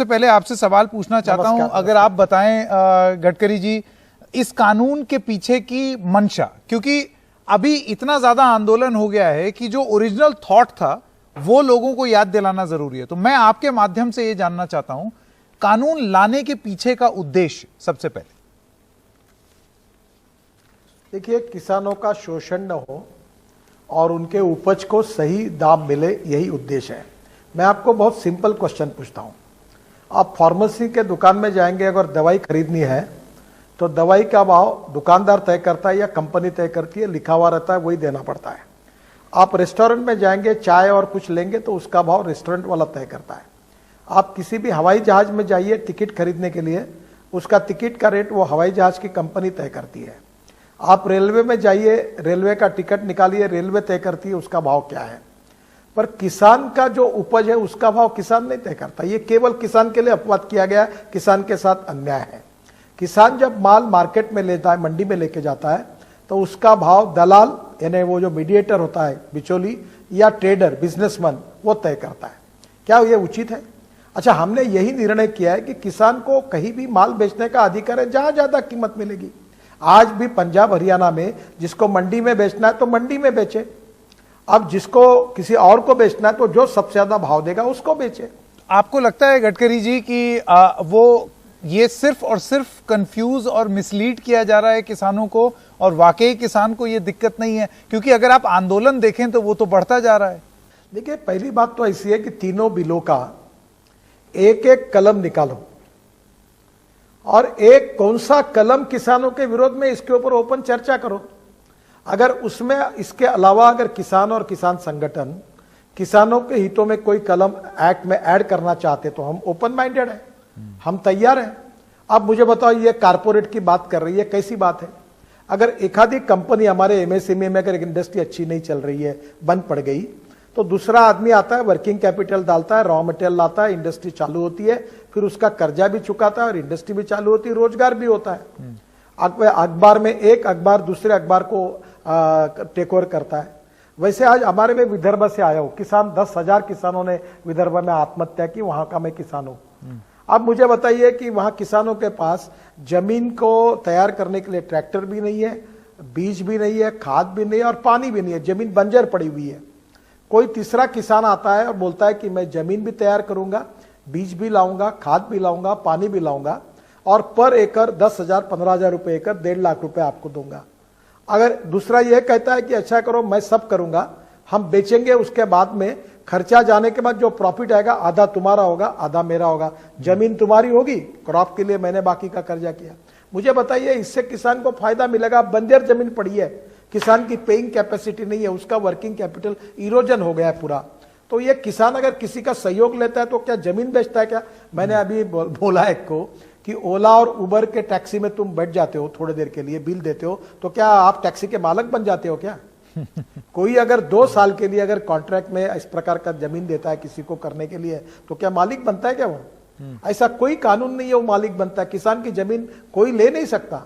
सबसे पहले आपसे सवाल पूछना चाहता हूं, अगर आप बताएं गडकरी जी, इस कानून के पीछे की मंशा, क्योंकि अभी इतना ज्यादा आंदोलन हो गया है कि जो ओरिजिनल थॉट था वो लोगों को याद दिलाना जरूरी है। तो मैं आपके माध्यम से ये जानना चाहता हूं, कानून लाने के पीछे का उद्देश्य सबसे पहले। देखिए, किसानों का शोषण न हो और उनके उपज को सही दाम मिले, यही उद्देश्य है। मैं आपको बहुत सिंपल क्वेश्चन पूछता हूं। आप फार्मेसी के दुकान में जाएंगे, अगर दवाई खरीदनी है तो दवाई का भाव दुकानदार तय करता है या कंपनी तय करती है? लिखा हुआ रहता है, वही देना पड़ता है। आप रेस्टोरेंट में जाएंगे, चाय और कुछ लेंगे तो उसका भाव रेस्टोरेंट वाला तय करता है। आप किसी भी हवाई जहाज में जाइए टिकट खरीदने के लिए, उसका टिकट का रेट वो हवाई जहाज की कंपनी तय करती है। आप रेलवे में जाइए, रेलवे का टिकट निकालिए, रेलवे तय करती है उसका भाव क्या है। पर किसान का जो उपज है उसका भाव किसान नहीं तय करता। ये केवल किसान के लिए अपवाद किया गया, किसान के साथ अन्याय है। किसान जब माल मार्केट में लेता है, मंडी में लेके जाता है, तो उसका भाव दलाल, यानी वो जो मीडिएटर होता है, बिचौली या ट्रेडर, बिजनेसमैन, वो तय करता है। क्या ये उचित है? अच्छा, हमने यही निर्णय किया है कि किसान को कहीं भी माल बेचने का अधिकार है, जहां ज्यादा कीमत मिलेगी। आज भी पंजाब हरियाणा में जिसको मंडी में बेचना है तो मंडी में बेचे। अब जिसको किसी और को बेचना है तो जो सबसे ज्यादा भाव देगा उसको बेचे। आपको लगता है गडकरी जी कि वो ये सिर्फ और सिर्फ कंफ्यूज और मिसलीड किया जा रहा है किसानों को, और वाकई किसान को ये दिक्कत नहीं है? क्योंकि अगर आप आंदोलन देखें तो वो तो बढ़ता जा रहा है। देखिए, पहली बात तो ऐसी है कि तीनों बिलों का एक एक कलम निकालो और एक कौन सा कलम किसानों के विरोध में, इसके ऊपर ओपन चर्चा करो। अगर उसमें इसके अलावा अगर किसान और किसान संगठन किसानों के हितों में कोई कलम एक्ट में ऐड करना चाहते तो हम ओपन माइंडेड हैं, हम तैयार हैं। अब मुझे बताओ, ये कारपोरेट की बात कर रही है, कैसी बात है? अगर एक आधी कंपनी हमारे एमएसएमई में अगर इंडस्ट्री अच्छी नहीं चल रही है, बंद पड़ गई, तो दूसरा आदमी आता है, वर्किंग कैपिटल डालता है, रॉ मटेरियल लाता है, इंडस्ट्री चालू होती है, फिर उसका कर्जा भी चुकाता है और इंडस्ट्री भी चालू होती है, रोजगार भी होता है। अखबार में एक अखबार दूसरे अखबार को टेक ओवर करता है। वैसे आज हमारे में विदर्भ से आया हूं, किसान 10,000 किसानों ने विदर्भ में आत्महत्या की, वहां का मैं किसान हूं। अब मुझे बताइए कि वहां किसानों के पास जमीन को तैयार करने के लिए ट्रैक्टर भी नहीं है, बीज भी नहीं है, खाद भी नहीं है और पानी भी नहीं है, जमीन बंजर पड़ी हुई है। कोई तीसरा किसान आता है और बोलता है कि मैं जमीन भी तैयार करूंगा, बीज भी लाऊंगा, खाद भी लाऊंगा, पानी भी लाऊंगा और पर एकड़ 10,000 15,000 रुपए एकड़, 1.5 लाख रुपए आपको दूंगा। अगर दूसरा यह कहता है कि अच्छा करो, मैं सब करूंगा, हम बेचेंगे, उसके बाद में खर्चा जाने के बाद जो प्रॉफिट आएगा आधा तुम्हारा होगा, आधा मेरा होगा, जमीन तुम्हारी होगी, क्रॉप के लिए मैंने बाकी का कर्जा किया। मुझे बताइए, इससे किसान को फायदा मिलेगा? बंजर जमीन पड़ी है, किसान की पेइंग कैपेसिटी नहीं है, उसका वर्किंग कैपिटल इरोजन हो गया है पूरा। तो ये किसान अगर किसी का सहयोग लेता है तो क्या जमीन बेचता है क्या? मैंने अभी बोला एक को कि ओला और उबर के टैक्सी में तुम बैठ जाते हो थोड़ी देर के लिए, बिल देते हो, तो क्या आप टैक्सी के मालिक बन जाते हो क्या? कोई अगर 2 साल के लिए अगर कॉन्ट्रैक्ट में इस प्रकार का जमीन देता है किसी को करने के लिए, तो क्या मालिक बनता है क्या वो? ऐसा कोई कानून नहीं है वो मालिक बनता है। किसान की जमीन कोई ले नहीं सकता।